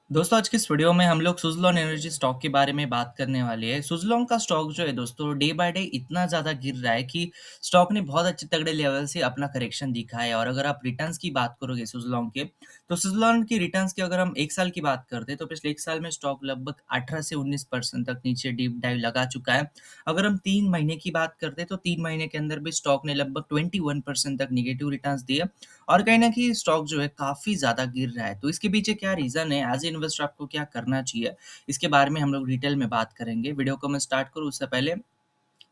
दोस्तों आज की इस वीडियो में हम लोग सुज़लोन एनर्जी स्टॉक के बारे में बात करने वाले हैं। सुज़लोन का स्टॉक जो है दोस्तों डे बाय डे इतना ज़्यादा गिर रहा है कि स्टॉक ने बहुत अच्छे तगड़े लेवल से अपना करेक्शन दिखा है। और अगर आप रिटर्न्स की बात करोगे सुज़लोन के, तो सुज़लोन की रिटर्न्स की अगर हम 1 साल की बात करते हैं तो पिछले 1 साल में स्टॉक लगभग 18 से 19% तक नीचे डीप डाइव लगा चुका है। अगर हम 3 महीने की बात करते हैं तो 3 महीने के अंदर भी स्टॉक ने लगभग 21% तक नेगेटिव रिटर्न्स दिए। और कहीं न कहीं स्टॉक जो है काफ़ी ज़्यादा गिर रहा है। तो इसके पीछे क्या रीज़न है? एज़ ए इन्वेस्टर आपको क्या करना चाहिए? इसके बारे में हम लोग डिटेल में बात करेंगे। वीडियो को मैं स्टार्ट करूँ उससे पहले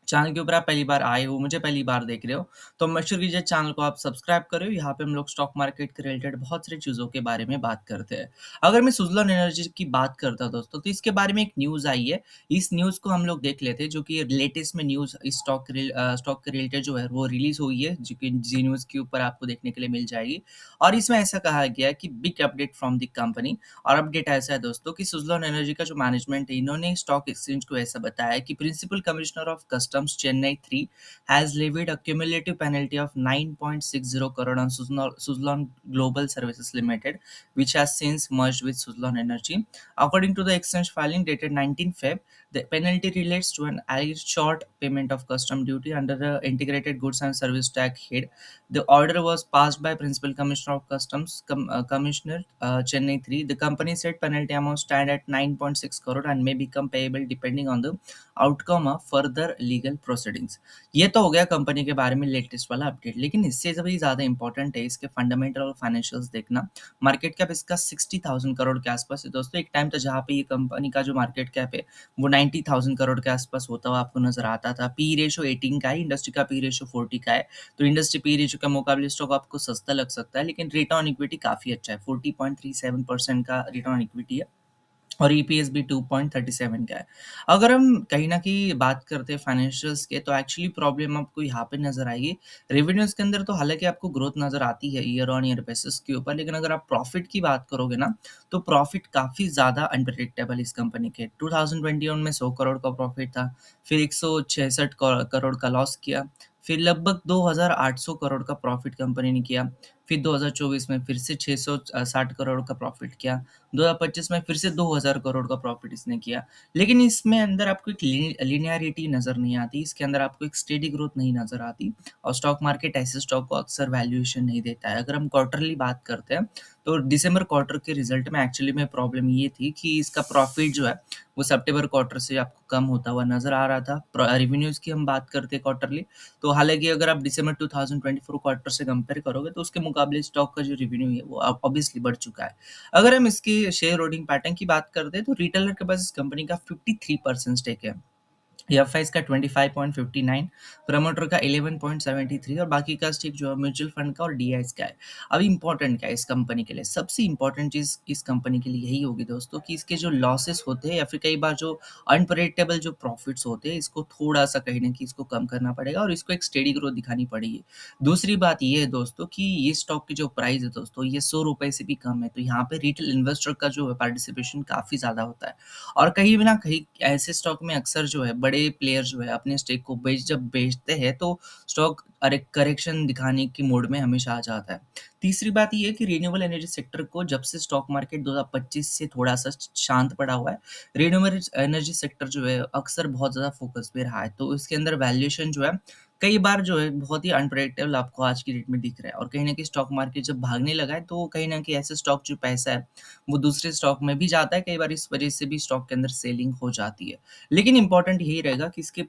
चैनल के ऊपर आप पहली बार आए हो, मुझे पहली बार देख रहे हो, तो मेक श्योर कीजिए चैनल को आप सब्सक्राइब करो। यहाँ पे हम लोग स्टॉक मार्केट के रिलेटेड बहुत सारी चीज़ों के बारे में बात करते हैं। अगर मैं सुज़लोन एनर्जी की बात करता हूँ दोस्तों, तो इसके बारे में एक न्यूज़ आई है। इस न्यूज़ को हम लोग देख लेते हैं, जो कि लेटेस्ट में न्यूज़ इस स्टॉक के रिलेटेड जो है वो रिलीज़ हुई है, जो कि जी न्यूज़ के ऊपर आपको देखने के लिए मिल जाएगी। और इसमें ऐसा कहा गया है कि big update from the company. और अपडेट ऐसा है दोस्तों कि सुज़लोन एनर्जी का जो मैनेजमेंट है, इन्होंने स्टॉक एक्सचेंज को ऐसा बताया है कि principal commissioner of customs Chennai 3 has levied a cumulative penalty of 9.60 crore on Suzlon Global Services Limited, which has since merged with Suzlon Energy. According to the exchange filing dated 19 Feb, the penalty relates to an alleged short payment of custom duty under the Integrated Goods and Service Tax head. The order was passed by Principal Commissioner of Customs, Commissioner Chennai 3. The company said penalty amount stand at 9.6 crore and may become payable depending on the outcome of further legal proceedings. ये तो हो गया company के बारे में latest वाला update, लेकिन इससे भी ज़्यादा इंपॉर्टेंट है इसके फंडामेंटल और फाइनेंशियल्स देखना। मार्केट कैप इसका 60,000 करोड़ के आसपास है दोस्तों। एक टाइम था जहाँ पे ये कंपनी का जो मार्केट कैप है वो 90,000 करोड़ के आसपास होता हुआ आपको नजर आता था। पी रेशो 18 का है, इंडस्ट्री का पी रेशो 40 का है। तो इंडस्ट्री पी रेशो के मुकाबले स्टॉक आपको सस्ता लग सकता है, लेकिन रिटर्न ऑन इक्विटी काफी अच्छा है। 40.37% का रिटर्न ऑन इक्विटी है और ईपीएस भी 2.37 का है। अगर हम कहीं न कहीं बात करते हैं फाइनेंशियल्स के, तो एक्चुअली प्रॉब्लम आपको यहाँ पे नज़र आएगी। रेवेन्यूज़ के अंदर तो हालाँकि आपको ग्रोथ नज़र आती है ईयर ऑन ईयर बेसिस के ऊपर, लेकिन अगर आप प्रॉफ़िट की बात करोगे ना, तो प्रॉफ़िट काफ़ी ज़्यादा अनप्रेडिक्टेबल इस कंपनी के। 2021 में 100 करोड़ का प्रॉफ़िट था, फिर 166 करोड़ का लॉस किया, फिर लगभग 2,800 करोड़ का प्रॉफ़िट कंपनी ने किया, फिर 2024 में फिर से 660 करोड़ का प्रॉफ़िट किया, 2025 में फिर से 2,000 करोड़ का प्रॉफ़िट इसने किया। लेकिन इसमें अंदर आपको एक लीनियरिटी नज़र नहीं आती, इसके अंदर आपको एक स्टेडी ग्रोथ नहीं नज़र आती। और स्टॉक मार्केट ऐसे स्टॉक को अक्सर वैल्यूएशन नहीं देता है। अगर हम क्वार्टरली बात करते हैं, तो दिसंबर क्वार्टर के रिज़ल्ट में एक्चुअली में प्रॉब्लम ये थी कि इसका प्रॉफ़िट जो है, वो सितंबर क्वार्टर से आपको कम होता हुआ नज़र आ रहा था। रेवेन्यूज़ की हम बात करते हैं क्वार्टरली, तो हालाँकि अगर आप दिसंबर 2024 क्वार्टर से कंपेयर करोगे, तो उसके मुकाबले स्टॉक का जो रेवेन्यू है, वो ऑब्वियसली बढ़ चुका है। अगर हम इसकी शेयर होल्डिंग पैटर्न की बात करते हैं, तो रिटेलर के पास इस कंपनी का 53% स्टेक है। एफआई का 25.59, प्रमोटर का 11.73 और बाकी का स्टेक जो है म्यूचुअल फंड का और डीआईएस का है। अब इम्पोर्टेंट क्या है इस कंपनी के लिए? सबसे इम्पोर्टेंट चीज़ इस कंपनी के लिए यही होगी दोस्तों कि इसके जो लॉसेस होते हैं या फिर कई बार जो अनप्रेडिक्टेबल जो प्रॉफिट्स होते हैं, इसको थोड़ा-सा कहीं न कहीं इसको कम करना पड़ेगा और इसको एक स्टेडी ग्रोथ दिखानी पड़ेगी। दूसरी बात ये है दोस्तों कि ये स्टॉक की जो प्राइस है दोस्तों, ये ₹100 से भी कम है, तो यहाँ पे रिटेल इन्वेस्टर का जो है पार्टिसिपेशन काफ़ी ज़्यादा होता है। और कहीं भी ना कहीं ऐसे स्टॉक में अक्सर जो है बड़े प्लेयर जो है अपने स्टेक को जब बेचते हैं, तो स्टॉक अरे करेक्शन दिखाने की मोड में हमेशा आ जाता है। तीसरी बात ये है कि रिन्यूएबल एनर्जी सेक्टर को जब से स्टॉक मार्केट 2025 से थोड़ा-सा शांत पड़ा हुआ है, रिन्यूएबल एनर्जी सेक्टर जो है अक्सर बहुत ज़्यादा फ़ोकस पे रहा है। तो इसके अंदर वैल्यूएशन जो है कई बार जो है बहुत ही अनप्रेडिक्टेबल आपको आज की डेट में दिख रहा है। और कहीं न कहीं स्टॉक मार्केट जब भागने लगा है, तो कहीं न कहीं ऐसे स्टॉक जो पैसा है वो दूसरे स्टॉक में भी जाता है, कई बार इस वजह से भी स्टॉक के अंदर सेलिंग हो जाती है। लेकिन इम्पोर्टेंट यही रहेगा कि इसके